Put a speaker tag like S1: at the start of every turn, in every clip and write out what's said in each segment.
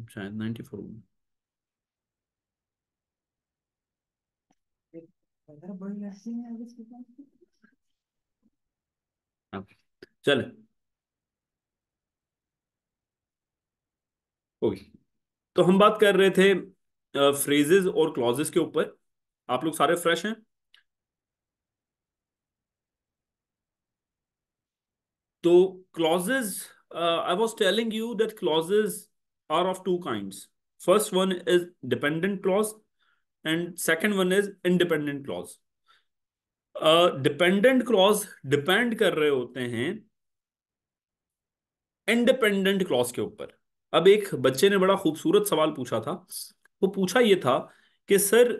S1: शायद 94 में। हाँ, चल। ओके, तो हम बात कर रहे थे फ्रेजेस और क्लॉजेस के ऊपर। आप लोग सारे फ्रेश हैं? तो clauses, I was telling you that clauses are of two kinds. First one is dependent clause and second one is independent clause. Dependent clause depend कर रहे होते हैं इंडिपेंडेंट क्लॉज के ऊपर। अब एक बच्चे ने बड़ा खूबसूरत सवाल पूछा था। वो पूछा ये था कि सर,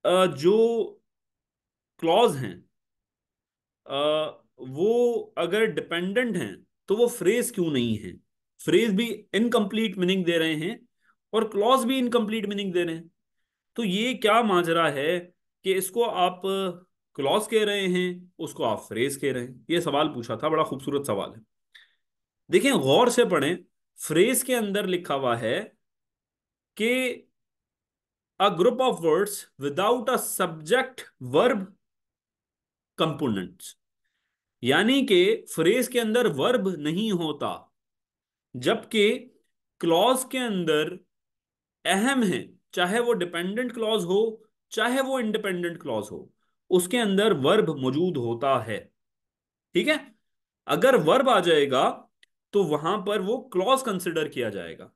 S1: जो क्लॉज हैं, वो अगर डिपेंडेंट हैं तो वो फ्रेज क्यों नहीं है? फ्रेज भी इनकम्प्लीट मीनिंग दे रहे हैं और क्लॉज भी इनकम्प्लीट मीनिंग दे रहे हैं। तो ये क्या माजरा है कि इसको आप क्लॉज कह रहे हैं, उसको आप फ्रेज कह रहे हैं? ये सवाल पूछा था, बड़ा खूबसूरत सवाल है। देखें, गौर से पढ़ें। फ्रेज के अंदर लिखा हुआ है कि a group of words without a subject verb components. यानी कि फ्रेज के अंदर वर्ब नहीं होता, जबकि क्लॉज के अंदर अहम है, चाहे वो डिपेंडेंट क्लॉज हो चाहे वो इंडिपेंडेंट क्लॉज हो, उसके अंदर वर्ब मौजूद होता है। ठीक है? अगर वर्ब आ जाएगा तो वहां पर वो क्लॉज कंसिडर किया जाएगा।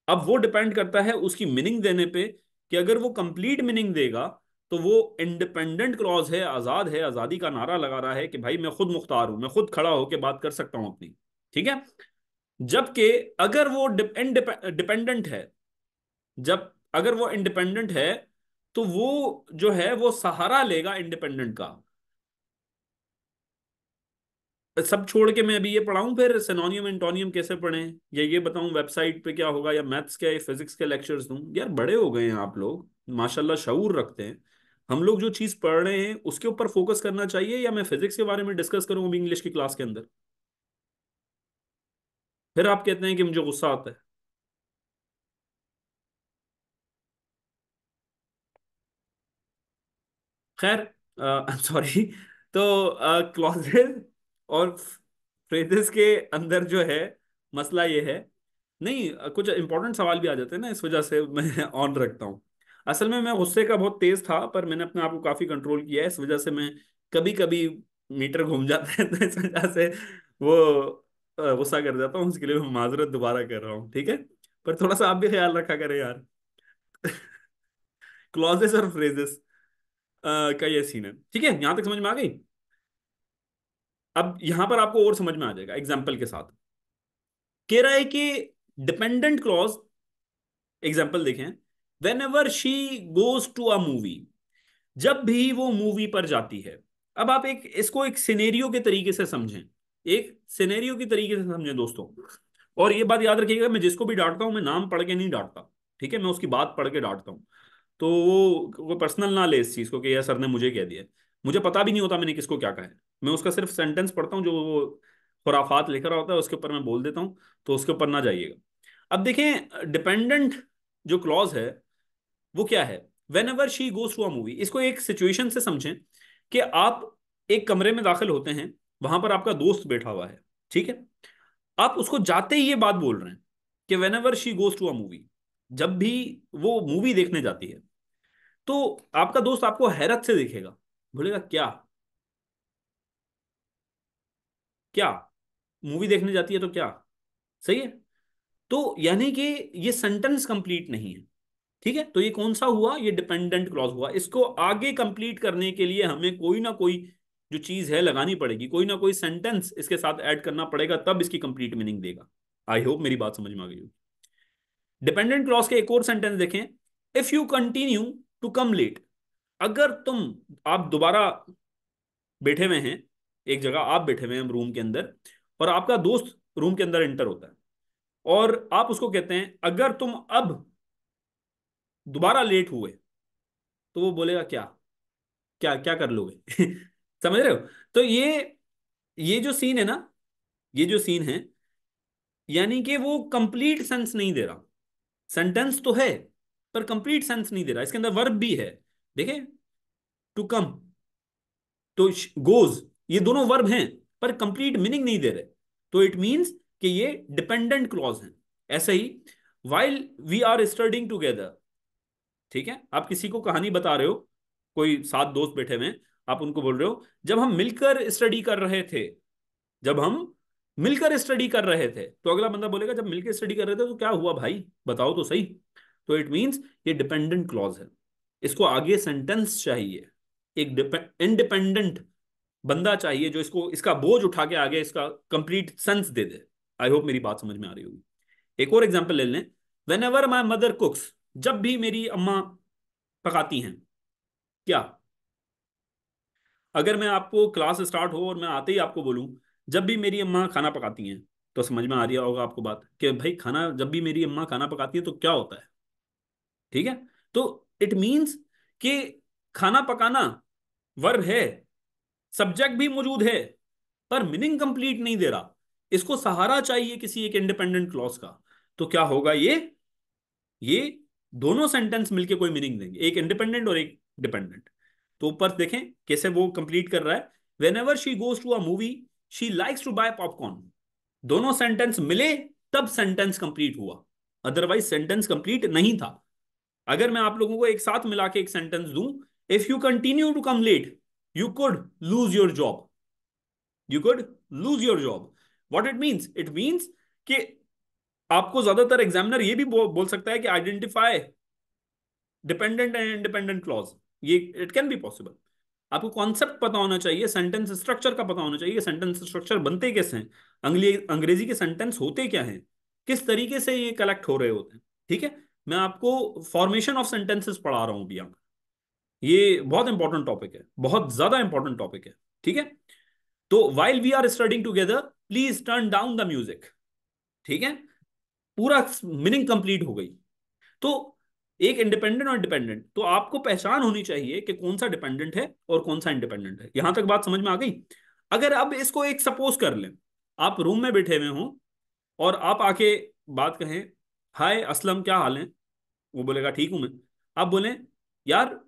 S1: अब वो डिपेंड करता है उसकी मीनिंग देने पे, कि अगर वो कंप्लीट मीनिंग देगा तो वो इंडिपेंडेंट क्लॉज है, आजाद है, आजादी का नारा लगा रहा है कि भाई मैं खुद मुख्तार हूं, मैं खुद खड़ा होकर बात कर सकता हूं अपनी। ठीक है? जबकि अगर वो डिपेंडेंट है, जब अगर वो इंडिपेंडेंट है तो वो जो है वो सहारा लेगा इंडिपेंडेंट का। सब छोड़ के मैं अभी ये पढ़ाऊं फिर सिनोनियम एंटोनियम कैसे पढ़ें, या ये बताऊं वेबसाइट पे क्या होगा, या मैथ्स के फिजिक्स के लेक्चर्स दूं? यार बड़े हो गए हैं आप लोग, माशाल्लाह शऊर रखते हैं। हम लोग जो चीज पढ़ रहे हैं उसके ऊपर फोकस करना चाहिए, या मैं फिजिक्स के बारे में डिस्कस करूं अभी इंग्लिश की क्लास के अंदर? फिर आप कहते हैं कि मुझे गुस्सा आता है। खैर, सॉरी। तो क्लॉजेज और फ्रेजेस के अंदर जो है मसला ये है, नहीं, कुछ इंपॉर्टेंट सवाल भी आ जाते हैं ना, इस वजह से मैं ऑन रखता हूँ। असल में मैं गुस्से का बहुत तेज था, पर मैंने अपने आप को काफी कंट्रोल किया है, इस वजह से मैं कभी कभी मीटर घूम जाता है तो इस वजह से वो गुस्सा कर जाता हूँ। उसके लिए मैं माजरत दोबारा कर रहा हूँ, ठीक है? पर थोड़ा सा आप भी ख्याल रखा करें यार। क्लॉजेस और फ्रेजेस का ये सीन है, ठीक है? यहां तक समझ में आ गई? अब यहां पर आपको और समझ में आ जाएगा एग्जाम्पल के साथ। कह रहा है कि डिपेंडेंट क्लॉज, एग्जाम्पल देखें। Whenever she goes to a movie, जब भी वो मूवी पर जाती है। अब आप एक इसको एक सिनेरियो के तरीके से समझें, एक सिनेरियो की तरीके से समझें दोस्तों। और ये बात याद रखिएगा, मैं जिसको भी डांटता हूं मैं नाम पढ़ के नहीं डांटता, ठीक है? मैं उसकी बात पढ़ के डांटता हूं। तो वो पर्सनल ना ले इस चीज को कि यार सर ने मुझे कह दिया। मुझे पता भी नहीं होता मैंने किसको क्या कहा है। मैं उसका सिर्फ सेंटेंस पढ़ता हूँ, जो वो खुराफात लिख रहा होता है उसके ऊपर मैं बोल देता हूँ। तो उसके ऊपर ना जाइएगा। अब देखें, डिपेंडेंट जो क्लॉज है वो क्या है? Whenever she goes to a movie, इसको एक सिचुएशन से समझें कि आप एक कमरे में दाखिल होते हैं, वहां पर आपका दोस्त बैठा हुआ है, ठीक है? आप उसको जाते ही ये बात बोल रहे हैं कि whenever she goes to a movie, जब भी वो मूवी देखने जाती है, तो आपका दोस्त आपको हैरत से देखेगा, बोलेगा क्या? क्या? मूवी देखने जाती है तो क्या? सही है? तो यानी कि ये सेंटेंस कंप्लीट नहीं है। ठीक है? तो ये कौन सा हुआ? ये डिपेंडेंट क्लॉज हुआ। इसको आगे कंप्लीट करने के लिए हमें कोई ना कोई जो चीज है लगानी पड़ेगी, कोई ना कोई सेंटेंस इसके साथ ऐड करना पड़ेगा, तब इसकी कंप्लीट मीनिंग देगा। आई होप मेरी बात समझ में आ गई हो। डिपेंडेंट क्लॉज के एक और सेंटेंस देखें। If you continue to come late, अगर तुम, आप दोबारा बैठे हुए हैं एक जगह, आप बैठे हुए हैं रूम के अंदर, और आपका दोस्त रूम के अंदर एंटर होता है, और आप उसको कहते हैं अगर तुम अब दोबारा लेट हुए, तो वो बोलेगा क्या? क्या क्या कर लोगे? समझ रहे हो? तो ये जो सीन है ना, ये जो सीन है, यानी कि वो कंप्लीट सेंस नहीं दे रहा। सेंटेंस तो है पर कंप्लीट सेंस नहीं दे रहा। इसके अंदर वर्ब भी है, देखे, टू कम, तो गोज, ये दोनों वर्ब हैं पर कंप्लीट मीनिंग नहीं दे रहे। तो इट मींस कि ये डिपेंडेंट क्लॉज हैं। ऐसे ही while we are studying together, ठीक है, आप किसी को कहानी बता रहे हो, कोई सात दोस्त बैठे हुए हैं, आप उनको बोल रहे हो जब हम मिलकर स्टडी कर रहे थे, जब हम मिलकर स्टडी कर रहे थे, तो अगला बंदा बोलेगा जब मिलकर स्टडी कर रहे थे तो क्या हुआ भाई, बताओ तो सही। तो इट मींस ये डिपेंडेंट क्लॉज है, इसको आगे सेंटेंस चाहिए, एक इंडिपेंडेंट बंदा चाहिए जो इसको, इसका बोझ उठा के आगे इसका complete sense they they. I hope मेरी बात समझ में आ रही होगी। एक और एग्जांपल ले लें। वेन एवर माई मदर कुक्स, जब भी मेरी अम्मा पकाती हैं, क्या, अगर मैं आपको क्लास स्टार्ट हो और मैं आते ही आपको बोलूं जब भी मेरी अम्मा खाना पकाती हैं, तो समझ में आ रही होगा आपको बात कि भाई खाना, जब भी मेरी अम्मा खाना पकाती है तो क्या होता है, ठीक है। तो इट मींस कि खाना पकाना वर्ब है, सब्जेक्ट भी मौजूद है, पर मीनिंग कंप्लीट नहीं दे रहा, इसको सहारा चाहिए किसी एक इंडिपेंडेंट क्लॉज का। तो क्या होगा ये दोनों सेंटेंस मिलके कोई मीनिंग देंगे, एक इंडिपेंडेंट और एक डिपेंडेंट। तो ऊपर देखें कैसे वो कंप्लीट कर रहा है। Whenever she goes to a movie she likes to buy popcorn, दोनों सेंटेंस मिले तब सेंटेंस कंप्लीट हुआ, अदरवाइज सेंटेंस कंप्लीट नहीं था। अगर मैं आप लोगों को एक साथ मिला के एक सेंटेंस दूं, if you continue to come late you could lose your job, you could lose your job. What it means, it means कि आपको ज्यादातर एग्जामिनर ये भी बोल सकता है कि identify dependent and independent clause, ये इट कैन बी पॉसिबल। आपको कॉन्सेप्ट पता होना चाहिए, सेंटेंस स्ट्रक्चर का पता होना चाहिए, सेंटेंस स्ट्रक्चर बनते कैसे हैं, अंग्रेजी के सेंटेंस होते क्या हैं, किस तरीके से ये कलेक्ट हो रहे होते हैं, ठीक है। मैं आपको फॉर्मेशन ऑफ सेंटेंसेस पढ़ा रहा हूं अभी यहाँ, ये बहुत इंपॉर्टेंट टॉपिक है, बहुत ज्यादा इंपॉर्टेंट टॉपिक है, ठीक है। तो while we are studying together please turn down the music, ठीक है, पूरा मीनिंग कंप्लीट हो गई। तो एक इंडिपेंडेंट और डिपेंडेंट, तो आपको पहचान होनी चाहिए कि कौन सा डिपेंडेंट है और कौन सा इंडिपेंडेंट है। यहां तक बात समझ में आ गई। अगर अब इसको एक सपोज कर लें, आप रूम में बैठे हुए हो और आप आके बात कहें, हाय असलम क्या हाल है, वो बोलेगा ठीक हूं मैं। आप बोले यार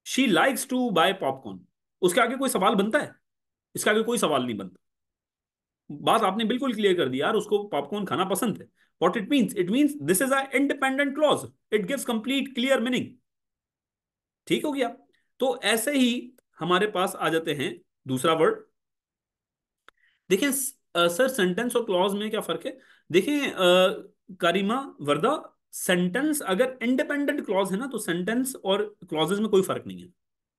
S1: she likes to buy popcorn, उसके आगे कोई सवाल बनता है? इसके आगे कोई सवाल नहीं बनता, बात आपने बिल्कुल क्लियर कर दी यार, उसको पॉपकॉर्न खाना पसंद है। What it means, it means this is a independent clause, it gives complete clear meaning, ठीक हो गया। तो ऐसे ही हमारे पास आ जाते हैं दूसरा वर्ड। देखें सर सेंटेंस और क्लॉज में क्या फर्क है। देखें करीमा, वर्दा, सेंटेंस अगर इंडिपेंडेंट क्लॉज है ना तो सेंटेंस और क्लॉजेस में कोई फर्क नहीं है,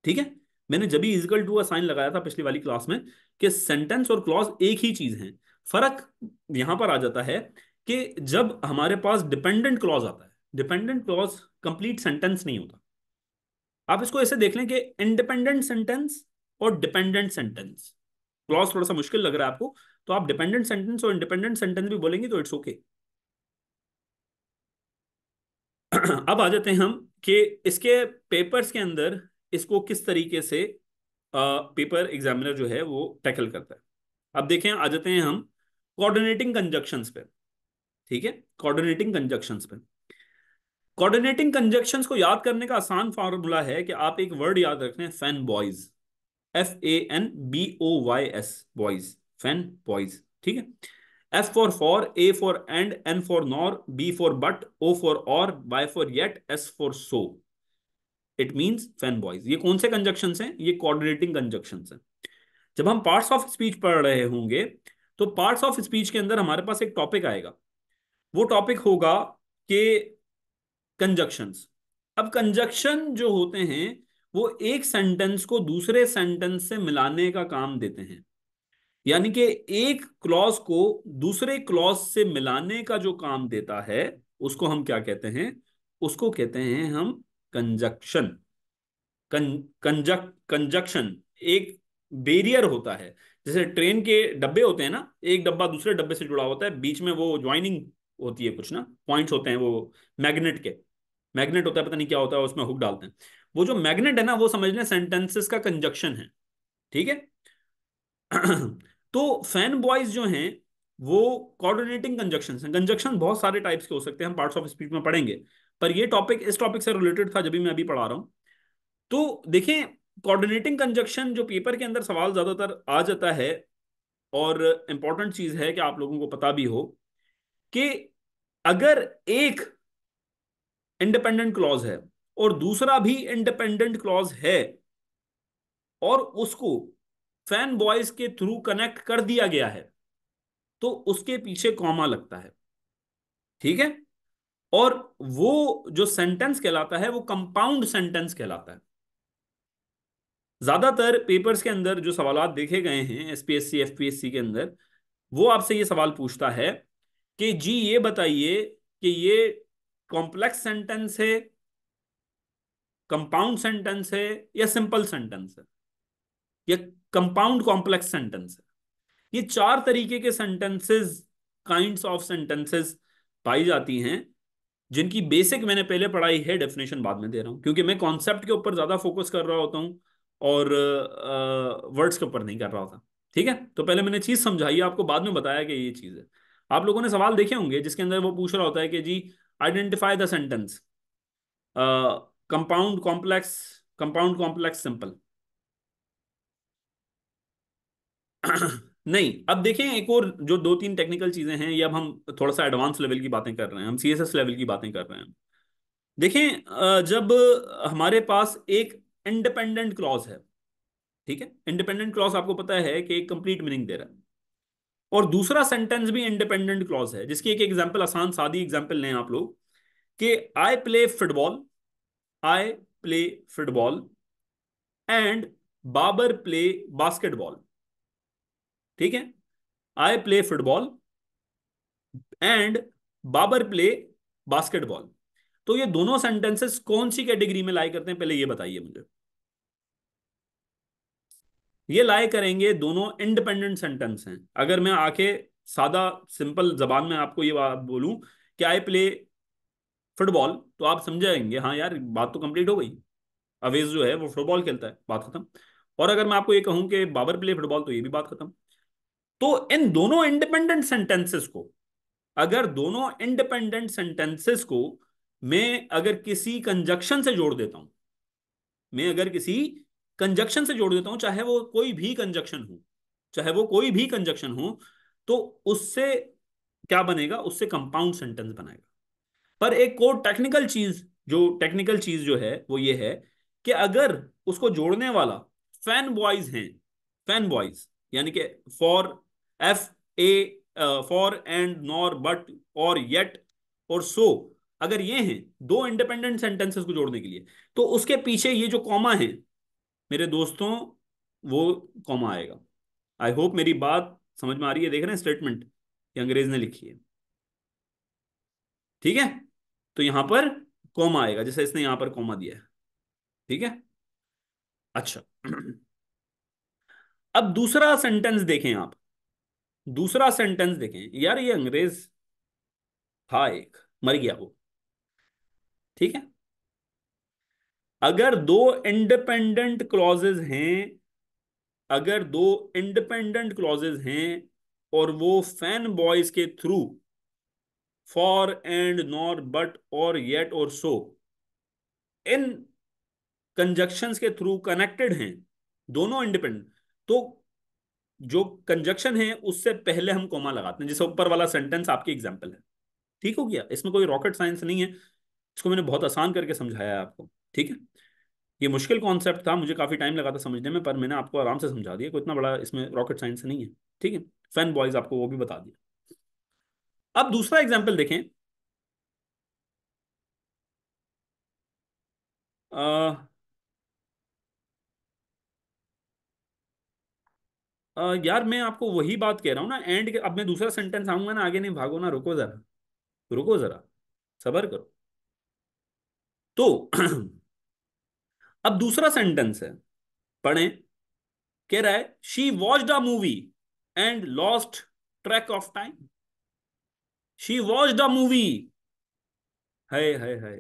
S1: ठीक है। मैंने जब भी इजिकल टू साइन लगाया था पिछली वाली क्लास में कि सेंटेंस और क्लॉज एक ही चीज है। फर्क यहां पर आ जाता है कि जब हमारे पास डिपेंडेंट क्लॉज आता है, डिपेंडेंट क्लॉज कंप्लीट सेंटेंस नहीं होता। आप इसको ऐसे देख लें कि इंडिपेंडेंट सेंटेंस और डिपेंडेंट सेंटेंस, क्लॉज थोड़ा सा मुश्किल लग रहा है आपको, तो आप डिपेंडेंट सेंटेंस और इंडिपेंडेंट सेंटेंस भी बोलेंगे तो इट्स ओके। अब आ जाते हैं हम कि इसके पेपर्स के अंदर इसको किस तरीके से पेपर एग्जामिनर जो है वो टैकल करता है। अब देखें, आ जाते हैं हम कोऑर्डिनेटिंग कंजक्शंस पे, ठीक है, कोऑर्डिनेटिंग कंजक्शंस पे। कोऑर्डिनेटिंग कंजक्शंस को याद करने का आसान फार्मूला है कि आप एक वर्ड याद रखें, fan boys, FANBOYS, boys, fan boys, ठीक है। F for, A for and, N for nor, B for but, O for और, Y for yet, S for so, it means fan boys. ये कौन से कंजक्शन हैं? ये कोऑर्डिनेटिंग कंजक्शन हैं। जब हम पार्ट्स ऑफ स्पीच पढ़ रहे होंगे तो पार्ट्स ऑफ स्पीच के अंदर हमारे पास एक टॉपिक आएगा, वो टॉपिक होगा कि कंजक्शंस। अब कंजक्शन जो होते हैं वो एक सेंटेंस को दूसरे सेंटेंस से मिलाने का काम देते हैं, यानी कि एक क्लॉज को दूसरे क्लॉज से मिलाने का जो काम देता है उसको हम क्या कहते हैं? उसको कहते हैं हम कंजक्शन। कंजक्शन एक बैरियर होता है, जैसे ट्रेन के डब्बे होते हैं ना, एक डब्बा दूसरे डब्बे से जुड़ा होता है, बीच में वो ज्वाइनिंग होती है, कुछ ना पॉइंट्स होते हैं वो मैग्नेट के, मैग्नेट होता है, पता नहीं क्या होता है, उसमें हुक डालते हैं। वो जो मैग्नेट है ना वो समझ लें सेंटेंसेस का कंजक्शन है, ठीक है। तो फैन बॉयज जो हैं वो कोऑर्डिनेटिंग कंजक्शन है। कंजक्शन बहुत सारे टाइप्स के हो सकते हैं, हम पार्ट्स ऑफ स्पीच में पढ़ेंगे, पर ये टॉपिक इस टॉपिक से रिलेटेड था जब भी मैं अभी पढ़ा रहा हूँ। तो देखें, कोऑर्डिनेटिंग कंजक्शन जो पेपर के अंदर सवाल ज्यादातर आ जाता है, और इंपॉर्टेंट चीज है कि आप लोगों को पता भी हो कि अगर एक इंडिपेंडेंट क्लॉज है और दूसरा भी इंडिपेंडेंट क्लॉज है, और उसको फैन बॉयज के थ्रू कनेक्ट कर दिया गया है, तो उसके पीछे कॉमा लगता है। ठीक है। और वो जो सेंटेंस कहलाता है वो कंपाउंड सेंटेंस कहलाता है। ज्यादातर पेपर्स के अंदर जो सवालात देखे गए हैं एसपीएससी एफपीएससी के अंदर, वो आपसे ये सवाल पूछता है कि जी ये बताइए कि ये कॉम्प्लेक्स सेंटेंस है, कंपाउंड सेंटेंस है, या सिंपल सेंटेंस है, या कंपाउंड कॉम्प्लेक्स सेंटेंस है। ये चार तरीके के सेंटेंसेस, काइंड्स ऑफ सेंटेंसेस पाई जाती हैं, जिनकी बेसिक मैंने पहले पढ़ाई है, डेफिनेशन बाद में दे रहा हूं, क्योंकि मैं कॉन्सेप्ट के ऊपर ज्यादा फोकस कर रहा होता हूं और वर्ड्स के ऊपर नहीं कर रहा होता। ठीक है, तो पहले मैंने चीज समझाई, आपको बाद में बताया कि ये चीज है। आप लोगों ने सवाल देखे होंगे जिसके अंदर वो पूछ रहा होता है कि जी identify the sentence, compound complex, compound complex simple. नहीं, अब देखें एक और जो दो तीन टेक्निकल चीजें हैं, ये अब हम थोड़ा सा एडवांस लेवल की बातें कर रहे हैं, हम सीएसएस लेवल की बातें कर रहे हैं। देखें, जब हमारे पास एक इंडिपेंडेंट क्लॉज है, ठीक है, इंडिपेंडेंट क्लॉज आपको पता है कि एक कंप्लीट मीनिंग दे रहा है, और दूसरा सेंटेंस भी इंडिपेंडेंट क्लॉज है, जिसकी एक एग्जांपल, आसान सादी एग्जांपल लें आप लोग, कि I play football, I play football and Babar play basketball. ठीक है, I play football and Babar play basketball. तो ये दोनों सेंटेंसेस कौन सी कैटेगरी में लाई करते हैं, पहले ये बताइए मुझे। ये लाई करेंगे, दोनों इंडिपेंडेंट सेंटेंस हैं। अगर मैं आके सादा सिंपल जबान में आपको ये बात बोलूं कि आई प्ले फुटबॉल, तो आप समझ जाएंगे हाँ यार बात तो कंप्लीट हो गई, अवेज जो है वो फुटबॉल खेलता है, बात खत्म। और अगर मैं आपको ये कहूं कि बाबर प्ले फुटबॉल, तो ये भी बात खत्म। तो इन दोनों इंडिपेंडेंट सेंटेंसेस को, अगर दोनों इंडिपेंडेंट सेंटेंसेस को मैं अगर किसी कंजक्शन से जोड़ देता हूं, मैं अगर किसी कंजक्शन से जोड़ देता हूं, चाहे वो कोई भी कंजक्शन हो, चाहे वो कोई भी कंजक्शन हो, तो उससे क्या बनेगा, उससे कंपाउंड सेंटेंस बनेगा। पर एक और टेक्निकल चीज जो है वो ये है कि अगर उसको जोड़ने वाला फैन बॉयज हैं, फैन बॉयज यानी कि for, F A, for and nor but और येट और सो, अगर ये हैं दो इंडिपेंडेंट सेंटेंसेस को जोड़ने के लिए, तो उसके पीछे ये जो कॉमा है मेरे दोस्तों, वो कॉमा आएगा। आई होप मेरी बात समझ में आ रही है। देख रहे हैं स्टेटमेंट, ये अंग्रेज ने लिखी है। ठीक है, तो यहां पर कॉमा आएगा, जैसे इसने यहां पर कॉमा दिया है। ठीक है, अच्छा। अब दूसरा सेंटेंस देखें आप, दूसरा सेंटेंस देखें, यार ये अंग्रेज था एक, मर गया वो। ठीक है, अगर दो इंडिपेंडेंट क्लॉजेज हैं, अगर दो इंडिपेंडेंट क्लॉजेज हैं और वो फैन बॉयज के through for and nor but और येट और सो, इन कंजक्शंस के थ्रू कनेक्टेड हैं, दोनों इंडिपेंडेंट, तो जो कंजक्शन है उससे पहले हम कॉमा लगाते हैं, जैसे ऊपर वाला सेंटेंस आपकी एग्जांपल है। ठीक हो गया, इसमें कोई रॉकेट साइंस नहीं है, इसको मैंने बहुत आसान करके समझाया है आपको। ठीक है, ये मुश्किल कॉन्सेप्ट था, मुझे काफी टाइम लगा था समझने में, पर मैंने आपको आराम से समझा दिया, कोई इतना बड़ा इसमें रॉकेट साइंस नहीं है। ठीक है, फैन बॉयज आपको वो भी बता दिया। अब दूसरा एग्जाम्पल देखें। आ, यार मैं आपको वही बात कह रहा हूं ना, एंड अब मैं दूसरा सेंटेंस आऊंगा ना, आगे नहीं भागो ना, रुको जरा, रुको जरा, सबर करो। तो अब दूसरा सेंटेंस है, पढ़ें। कह रहा है she watched a movie and lost track of time. She watched a movie, है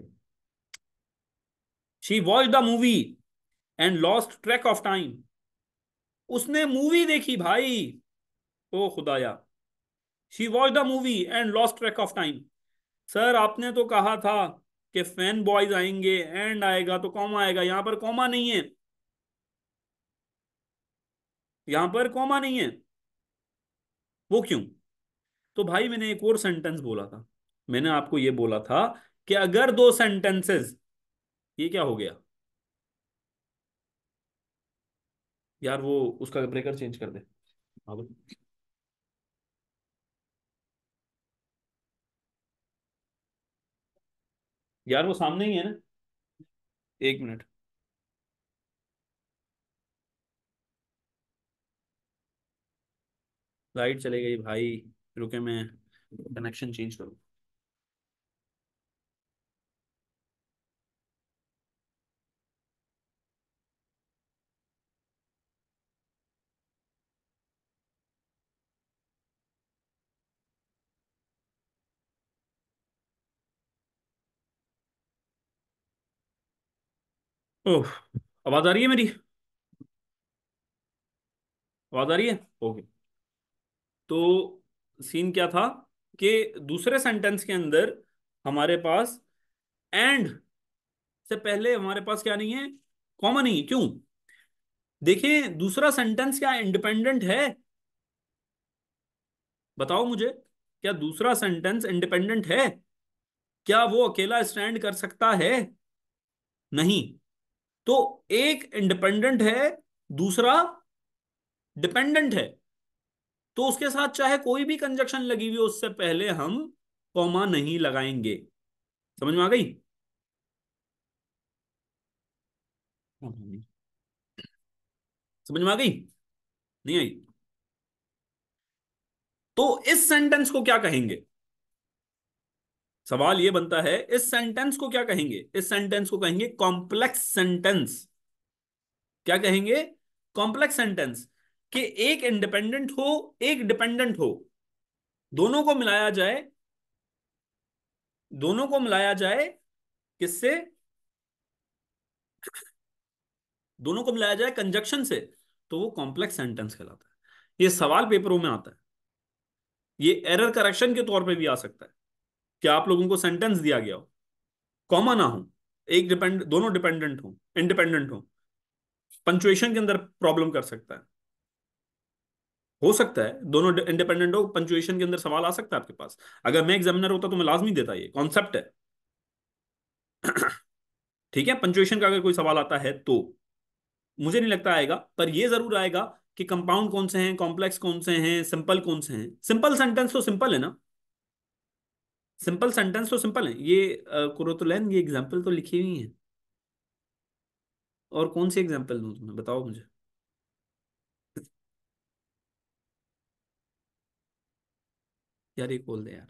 S1: she watched a movie and lost track of time. उसने मूवी देखी भाई, ओ खुदाया, she watched the movie and lost track of time. Sir आपने तो कहा था कि फैन बॉयज आएंगे, एंड आएगा तो कॉमा आएगा, यहां पर कॉमा नहीं है, यहां पर कॉमा नहीं है। वो क्यों? तो भाई मैंने एक और सेंटेंस बोला था, मैंने आपको ये बोला था कि अगर दो सेंटेंसेस, ये क्या हो गया यार, वो उसका ब्रेकर चेंज कर दे। हाँ बोल। यार वो सामने ही है ना, एक मिनट। लाइट चले गई भाई, रुके मैं कनेक्शन चेंज करूँ। ओह, आवाज आ रही है मेरी? आवाज आ रही है? ओके। तो सीन क्या था कि दूसरे सेंटेंस के अंदर हमारे पास एंड से पहले हमारे पास क्या नहीं है, कॉमन नहीं है। क्यों? देखें, दूसरा सेंटेंस क्या इंडिपेंडेंट है? बताओ मुझे, क्या दूसरा सेंटेंस इंडिपेंडेंट है? क्या वो अकेला स्टैंड कर सकता है? नहीं। तो एक इंडिपेंडेंट है, दूसरा डिपेंडेंट है, तो उसके साथ चाहे कोई भी कंजक्शन लगी हुई हो, उससे पहले हम कॉमा नहीं लगाएंगे। समझ में आ गई? समझ में आ गई? नहीं आई? तो इस सेंटेंस को क्या कहेंगे? सवाल ये बनता है, इस सेंटेंस को क्या कहेंगे? इस सेंटेंस को कहेंगे कॉम्प्लेक्स सेंटेंस। क्या कहेंगे? Complex sentence. कि एक इंडिपेंडेंट हो, एक डिपेंडेंट हो, दोनों को मिलाया जाए, दोनों को मिलाया जाए, किससे? दोनों को मिलाया जाए कंजक्शन से, तो वो कॉम्प्लेक्स सेंटेंस कहलाता है। ये सवाल पेपरों में आता है, ये एरर करेक्शन के तौर पे भी आ सकता है कि आप लोगों को सेंटेंस दिया गया हो, कॉमा ना हो, एक डिपेंड, दोनों डिपेंडेंट हो, इंडिपेंडेंट हो, पंचुएशन के अंदर प्रॉब्लम कर सकता है। हो सकता है दोनों इंडिपेंडेंट हो, पंचुएशन के अंदर सवाल आ सकता है आपके पास। अगर मैं एग्जामिनर होता तो मैं लाजमी देता, ये कॉन्सेप्ट है। ठीक है, पंचुएशन का अगर कोई सवाल आता है तो मुझे नहीं लगता आएगा, पर ये जरूर आएगा कि कंपाउंड कौन से हैं, कॉम्प्लेक्स कौन से हैं, सिंपल कौन से हैं। सिंपल सेंटेंस तो सिंपल है ना, सिंपल सेंटेंस तो सिंपल है ये। कुरोतुलैन, ये एग्जाम्पल तो लिखी हुई है। और कौन सी एग्जाम्पल दूं तुम्हें, बताओ मुझे। यार ये खोल दे यार,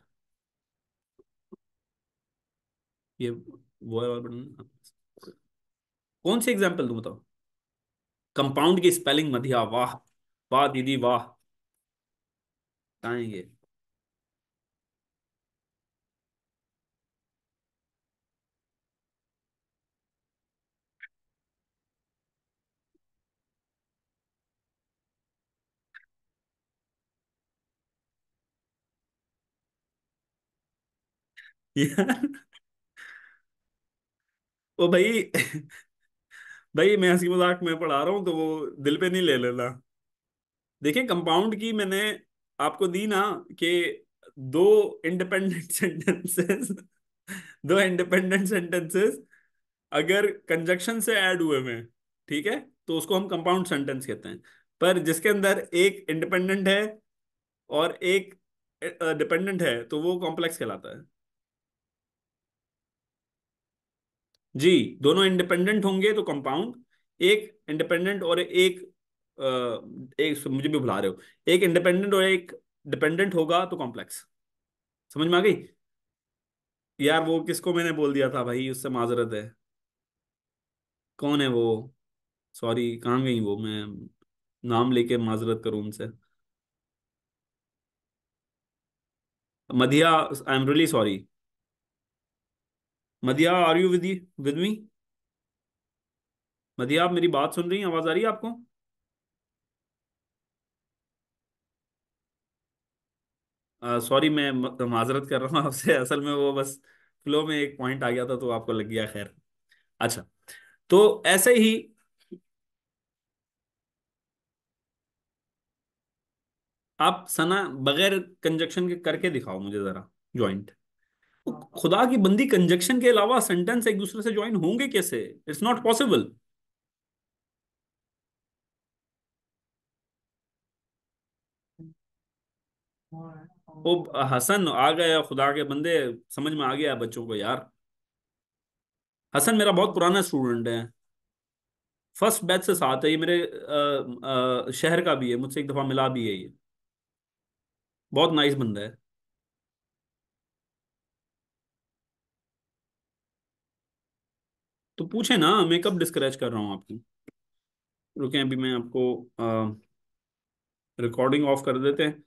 S1: ये वो है वाला बटन। कौन सी एग्जाम्पल दूं बताओ? कंपाउंड की स्पेलिंग मधिया, वाह वाह दीदी वाह। कहाँ है ये? यार ओ भाई, भाई मैं हंसी मजाक में पढ़ा रहा हूँ तो वो दिल पे नहीं ले लेना। देखें, कंपाउंड की मैंने आपको दी ना, कि दो इंडिपेंडेंट सेंटेंसेस, दो इंडिपेंडेंट सेंटेंसेस अगर कंजक्शन से ऐड हुए में, ठीक है, तो उसको हम कंपाउंड सेंटेंस कहते हैं। पर जिसके अंदर एक इंडिपेंडेंट है और एक डिपेंडेंट है, तो वो कॉम्प्लेक्स कहलाता है। जी, दोनों इंडिपेंडेंट होंगे तो कंपाउंड, एक इंडिपेंडेंट और एक मुझे भी भुला रहे हो, एक इंडिपेंडेंट और एक डिपेंडेंट होगा तो कॉम्प्लेक्स। समझ में आ गई? यार वो किसको मैंने बोल दिया था भाई, उससे माजरत है। कौन है वो? सॉरी, कहाँ गई वो? मैं नाम लेके माजरत करूं उनसे। Madhiya, I am really sorry. Madhiya, are you with me? Madhiya, आप मेरी बात सुन रही हैं? आवाज आ रही है आपको? सॉरी, मैं माजरत कर रहा हूँ आपसे, असल में वो बस फ्लो में एक पॉइंट आ गया था तो आपको लग गया, खैर। अच्छा, तो ऐसे ही आप सना बगैर कंजक्शन के करके दिखाओ मुझे जरा, ज्वाइंट। खुदा की बंदी, कंजक्शन के अलावा सेंटेंस एक दूसरे से ज्वाइन होंगे कैसे? It's not possible. ओ हसन आ गया, खुदा के बंदे, समझ में आ गया बच्चों को यार। हसन मेरा बहुत पुराना स्टूडेंट है, फर्स्ट बैच से साथ है ये मेरे, शहर का भी है, मुझसे एक दफा मिला भी है ये। बहुत नाइस बंदा है। तो पूछे ना, मैं कब डिस्करेज कर रहा हूँ आपकी। रुके, अभी मैं आपको रिकॉर्डिंग ऑफ कर देते हैं।